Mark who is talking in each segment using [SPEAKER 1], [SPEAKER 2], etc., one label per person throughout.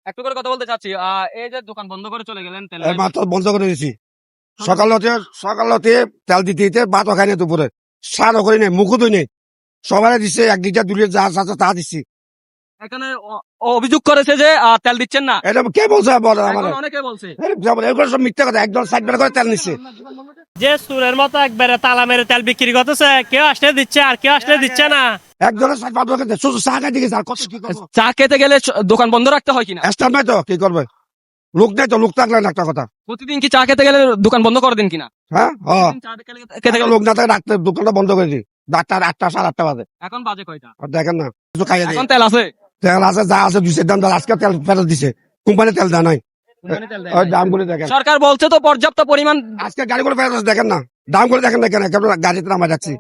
[SPEAKER 1] একটু করে কথা বলতে চাচ্ছি। এই যে দোকান বন্ধ করে চলে গেলেন, তেল
[SPEAKER 2] এই মাত্র বন্ধ করে দিয়েছি। সকালতে তেল দিতে দিতে ভাতও খাই না দুপুরে, সারও করি নাই, মুখও ধুই নেই। সবাই দিচ্ছে 1 লিটার 2 লিটার যা আছে তা দিচ্ছি।
[SPEAKER 1] এখানে অভিযোগ করেছে যে তেল দিচ্ছেন না।
[SPEAKER 2] এটা কে বলছে বলে আমার?
[SPEAKER 1] এখন অনেকে বলছে।
[SPEAKER 2] এগুলো সব মিথ্যা কথা, একদম 60 করে তেল নিচ্ছে।
[SPEAKER 3] যে সুরের মতো একবারে তালা মেরে তেল বিক্রি করতেছে, কেউ আসলে দিচ্ছে আর কেউ আসলে দিচ্ছে না।
[SPEAKER 2] একজনের 60 করে শুধু চা খাই দিকে আর কত কি করবো?
[SPEAKER 1] চা খেতে গেলে দোকান বন্ধ রাখতে হয় কিনা?
[SPEAKER 2] স্টাফ নাই তো কি করবে? লোক নাই তো, লোক থাকলে একটা কথা।
[SPEAKER 1] প্রতিদিন কি চা খেতে গেলে দোকান বন্ধ করে দিন কিনা?
[SPEAKER 2] হ্যাঁ
[SPEAKER 1] প্রতিদিন চা খেতে গেলে
[SPEAKER 2] লোক না থাকে রাখতে দোকানটা বন্ধ করে দিই। 8টা 8টা 8:30 বাজে।
[SPEAKER 1] এখন বাজে কয়টা?
[SPEAKER 2] আর দেখেন না, কিছু খাইয়ে দিই।
[SPEAKER 1] এখন তেল আছে?
[SPEAKER 2] তেল আছে, যা আছে দিচ্ছে দাম। আজকে তেল ফেরত দিছে, কোম্পানি তেল দেয় নাই।
[SPEAKER 1] কোম্পানি তেল দেয়
[SPEAKER 2] ওই
[SPEAKER 1] নাই।
[SPEAKER 2] দামগুলি দেখেন,
[SPEAKER 1] সরকার বলছে তো পর্যাপ্ত পরিমাণ।
[SPEAKER 2] আজকে গাড়িগুলো ফেরত আছে, দেখেন না দামগুলো দেখেন না কেন? কেন গাড়িতে নামাই রাখছি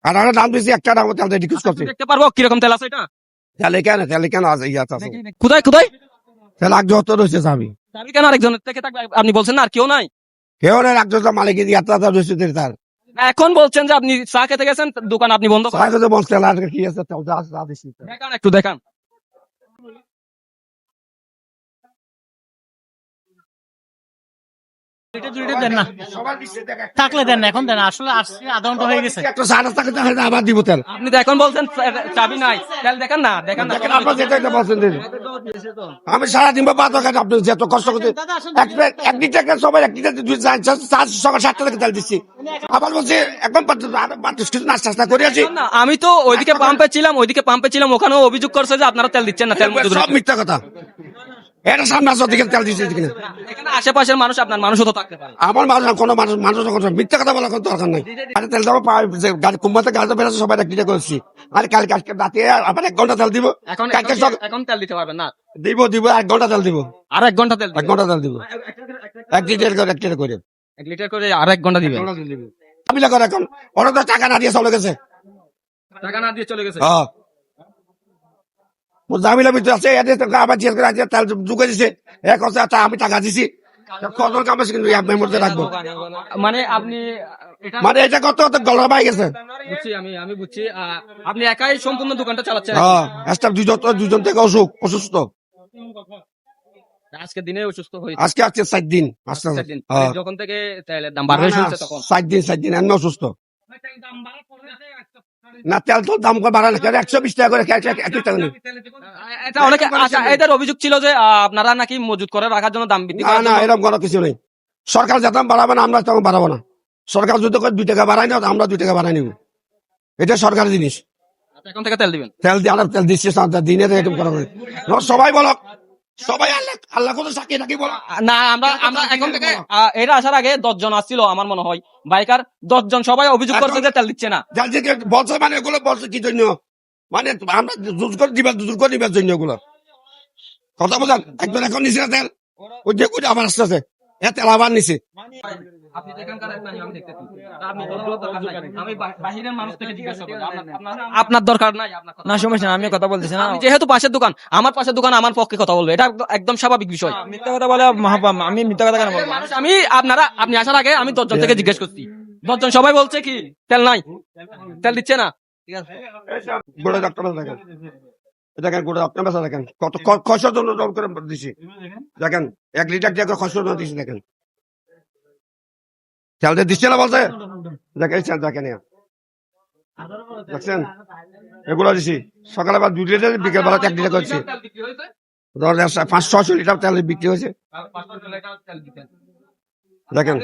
[SPEAKER 2] আর আমরা দাম দিচ্ছি, একটা দাম তেল রিডিউস করছি।
[SPEAKER 1] দেখতে পারবো কিরকম তেল আছে এটা?
[SPEAKER 2] তেলে কেন আছে ইয়াত আছে?
[SPEAKER 1] কোথায় কোথায়
[SPEAKER 2] তেল এক যত রয়েছে চাবি,
[SPEAKER 1] চাবি কেন আরেকজনের থেকে থাকবে? আপনি বলছেন না আর কেউ নাই?
[SPEAKER 2] কেউ নেই, এক যত মালিক ইয়াত্রা রয়েছে তার।
[SPEAKER 1] এখন বলছেন যে আপনি চা খেতে গেছেন, দোকান আপনি বন্ধ করেন।
[SPEAKER 2] সাহেব বলছে তেল আর কি আছে, তেল যা আছে তা দিচ্ছি।
[SPEAKER 1] দেখান, একটু দেখান।
[SPEAKER 3] দেন না, থাকলে দেন না, এখন দেন। আসলে আসছে আধা ঘন্টা হয়ে গেছে।
[SPEAKER 2] একটা সাড়ে টাকা আবার দিব তেল।
[SPEAKER 1] আপনি তো এখন বলছেন চাবি নাই, তেল দেখান না, দেখান না।
[SPEAKER 2] দেখেন আপনার যেটা এটা বলছেন দিন। আমি সারাদিন বা 5 টাকা আপনি যত কষ্ট করতে 1 লিটার সবাই 1 লিটার সকাল 7টা থেকে তেল দিচ্ছি। আবার বলছে এখন নাস্তা করে আছি।
[SPEAKER 1] না, আমি তো ওইদিকে পাম্পে ছিলাম, ওখানেও অভিযোগ করছে যে আপনারা তেল দিচ্ছেন না, তেল মজুদ
[SPEAKER 2] সব
[SPEAKER 1] রাখেন।
[SPEAKER 2] মিথ্যা কথা। এটা সামনে আসো দিকে তেল দিচ্ছে কিনা?
[SPEAKER 1] এখানে আশেপাশের মানুষ, আপনার মানুষও তো থাকতে পারে।
[SPEAKER 2] আমার কোনো মানুষ মিথ্যা কথা বলার কোনো দরকার নাই। আরে তেল দেবো গাড়ি কোম্পানিতে গাড়িতে বেরোচ্ছে সবাই 1 লিটার করেছি। আর কালকে রাতে আবার 1 ঘন্টা তেল দিব।
[SPEAKER 1] এখন
[SPEAKER 2] কালকে
[SPEAKER 1] এখন তেল দিতে পারবেন না?
[SPEAKER 2] দিব 1 ঘন্টা তেল দিব।
[SPEAKER 1] আর 1 ঘন্টা তেল
[SPEAKER 2] 1 ঘন্টা তেল দিব। 1 লিটার করে 1 লিটার করে
[SPEAKER 1] 1 লিটার করে আর 1 ঘন্টা দিবেন?
[SPEAKER 2] আমি লাগো এখন ওরা তো টাকা না দিয়ে চলে গেছে।
[SPEAKER 1] টাকা না দিয়ে চলে গেছে।
[SPEAKER 2] হ্যাঁ জামিলা ভিতরে আছে, আবার জিজ্ঞেস করে আছে তেল ঢুকে দিছে। এক কথা আমি টাকা দিছি, কত কাম আছে কিন্তু মেমোরিতে রাখবো।
[SPEAKER 1] মানে আপনি
[SPEAKER 2] মানে এটা কত গলা পাই গেছে।
[SPEAKER 1] বুঝছি, আমি বুঝছি। আপনি একাই সম্পূর্ণ দোকানটা চালাচ্ছেন?
[SPEAKER 2] হ্যাঁ, স্টাফ দুজন থেকে অসুস্থ।
[SPEAKER 1] আজকের দিনে অসুস্থ হয়েছে?
[SPEAKER 2] আজকে 7 দিন।
[SPEAKER 1] যখন থেকে তেলের দাম বাড়বে শুনছে তখন?
[SPEAKER 2] 7 দিন এমনি অসুস্থ। না তেল তো দাম বাড়ানো 120 টাকা করে টাকা নেই।
[SPEAKER 1] এটা অনেকে এদের অভিযোগ ছিল যে আপনারা নাকি মজুত করে রাখার জন্য দাম বৃদ্ধি
[SPEAKER 2] না
[SPEAKER 1] করার
[SPEAKER 2] না,
[SPEAKER 1] জন্য।
[SPEAKER 2] এরকম কোনো কিছু নেই। সরকার যা দাম বাড়াবে না আমরা তেমন বাড়াবো না। সরকার যদি 2 টাকা বাড়াই না, আমরা 2 টাকা বাড়াই নিব। এটা সরকারি জিনিস।
[SPEAKER 1] আচ্ছা, এখন থেকে তেল দিবেন?
[SPEAKER 2] তেল দিয়ে আমরা তেল দিচ্ছি দিনে এরকম করা হয়। সবাই বলো, সবাই আল্লাহ কোনো সাক্ষী নাকি বলো
[SPEAKER 1] না, আমরা এখন থেকে এটা আসার আগে 10 জন আসছিল আমার মনে হয় বাইকার, 10 জন সবাই অভিযোগ করছে যে তেল দিচ্ছে না।
[SPEAKER 2] বলছে মানে এগুলো বলছে কি জন্য, মানে আমরা জোর করে দিবার জন্য এগুলো কথা বলেন। একজন এখন নিচে তেল, ওই যে আবার আসতেছে তেল আবার নিচে।
[SPEAKER 1] আপনি যেখানকার একজন, আমি দেখতেছি। আপনি বলার দরকার নাই। আমি বাহিরের মানুষ থেকে জিজ্ঞাসা করি। আপনার দরকার নাই। আপনার
[SPEAKER 4] না সমস্যা না, আমি কথা বলতেছি না।
[SPEAKER 1] আমি যেহেতু পাশের দোকান, আমার পাশের দোকান, আমার পক্ষে কথা বলবো, এটা একদম স্বাভাবিক বিষয়।
[SPEAKER 4] মিথ্যা কথা বলে আমি মিথ্যা কথা কেন বলবো?
[SPEAKER 1] মানুষ আপনি আসার আগে আমি 10 জন থেকে জিজ্ঞেস করছি, 10 জন সবাই বলছে কি তেল নাই, তেল দিচ্ছে না। ঠিক আছে,
[SPEAKER 2] গোড়া ডাক্তার দেখেন, দেখেন গোড়া আপনার বেসা দেখেন কত খসর জন্য জল করে দিছি। দেখেন 1 লিটার দিয়ে খসর জন্য দিছি। দেখেন তেলটা দিচ্ছে না বলছে, দেখেন দেখেন দেখছেন এগুলো দিছি। সকালে আবার 2 লিটার, বিকেল বেলা 1 লিটার করছি। 500-600 লিটার তেল বিক্রি হয়েছে। দেখেন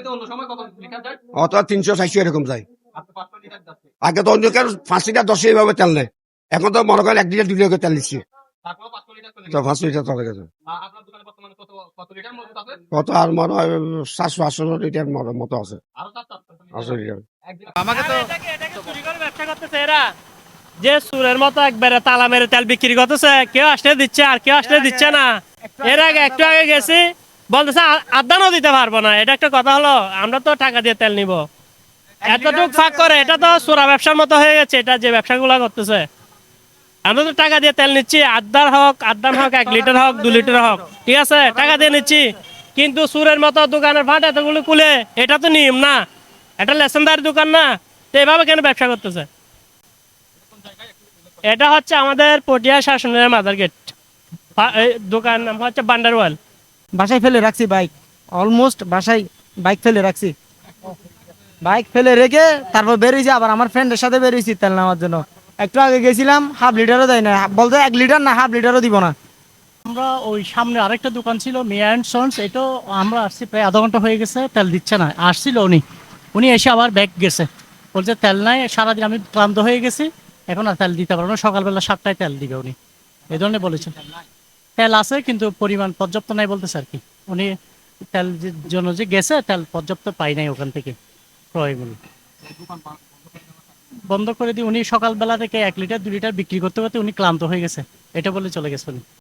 [SPEAKER 2] অত 300-400 এরকম যায়। আগে তো অন্য কেউ 5 লিটার 10 এইভাবে তেল নেয়, এখন তো মনে করেন 1 লিটার 2 লিটার তেল নিচ্ছি। 500 লিটার চলে গেছে। কত আর মনে হয় 700-800 লিটার মতো আছে। 800 লিটার।
[SPEAKER 3] আমাকে তো চুরি করে ব্যবসা করতেছে এরা। যে সুরের মতো একবারে তালা মেরে তেল বিক্রি করতেছে, কেউ আসলে দিচ্ছে আর কেউ আসলে দিচ্ছে না। এর আগে একটু আগে গেছি, বলতেছে আদানও দিতে পারবো না। এটা একটা কথা হলো? আমরা তো টাকা দিয়ে তেল নিব, এতটুক ফাঁক করে। এটা তো চোরা ব্যবসার মতো হয়ে গেছে। এটা যে ব্যবসাগুলো করতেছে, আমরা তো টাকা দিয়ে তেল নিচ্ছি, আদান হোক 1 লিটার হোক 2 লিটার হোক, ঠিক আছে, টাকা দিয়ে নিচ্ছি। কিন্তু সুরের মতো দোকানের ফাট এতগুলো খুলে, এটা তো নিয়ম না, এটা লেসেনদার দোকান না। তো এভাবে কেন ব্যবসা করতেছে? এটা হচ্ছে আমাদের পটিয়া শাসনের মাদার গেট, এই দোকান নাম হচ্ছে বান্ডারওয়াল।
[SPEAKER 5] বাসায় ফেলে রাখছি বাইক, অলমোস্ট বাসায় বাইক ফেলে রাখছি। বাইক ফেলে রেখে তারপর বেরিয়েছি, আবার আমার ফ্রেন্ডের সাথে বেরিয়েছি তেল নেওয়ার জন্য। একটু আগে গেছিলাম, হাফ লিটারও দেয় না, বলতে 1 লিটার না, হাফ লিটারও দিব না।
[SPEAKER 6] আমরা ওই সামনে আরেকটা দোকান ছিল মিয়া অ্যান্ড সন্স, এটাও আমরা আসছি প্রায় আধা ঘন্টা হয়ে গেছে, তেল দিচ্ছে না। আসছিল উনি এসে আবার ব্যাগ গেছে, বলছে তেল নাই, সারাদিন আমি ক্লান্ত হয়ে গেছি, এখন আর তেল দিতে পারবো না, সকালবেলা 7টায় তেল দিবে উনি, এই ধরনের বলেছেন। তেল আছে কিন্তু পরিমাণ পর্যাপ্ত নাই বলতেছে আর কি। উনি তেল জন্য যে গেছে, তেল পর্যাপ্ত পাই নাই ওখান থেকে ক্রয় মূল্য বন্ধ করে দিয়ে উনি সকালবেলা থেকে 1 লিটার 2 লিটার বিক্রি করতে করতে উনি ক্লান্ত হয়ে গেছে, এটা বলে চলে গেছে উনি।